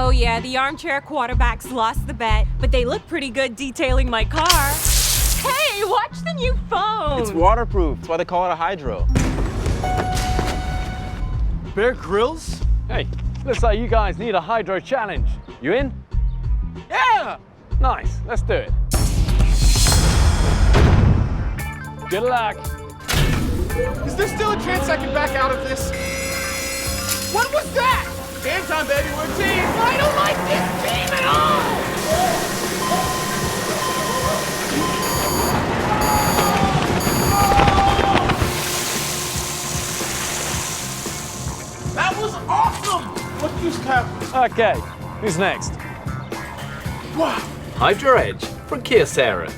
Oh yeah, the armchair quarterbacks lost the bet, but they look pretty good detailing my car. Hey, watch the new phone! It's waterproof. That's why they call it a hydro. Bear Grylls? Hey, looks like you guys need a hydro challenge. You in? Yeah! Nice, let's do it. Good luck. Is there still a chance I can back out of this? What was that? Game time, baby, we're a team! I don't like this team at all! That was awesome! What just happened? Okay, who's next? Wow! Hydro EDGE from Kyocera.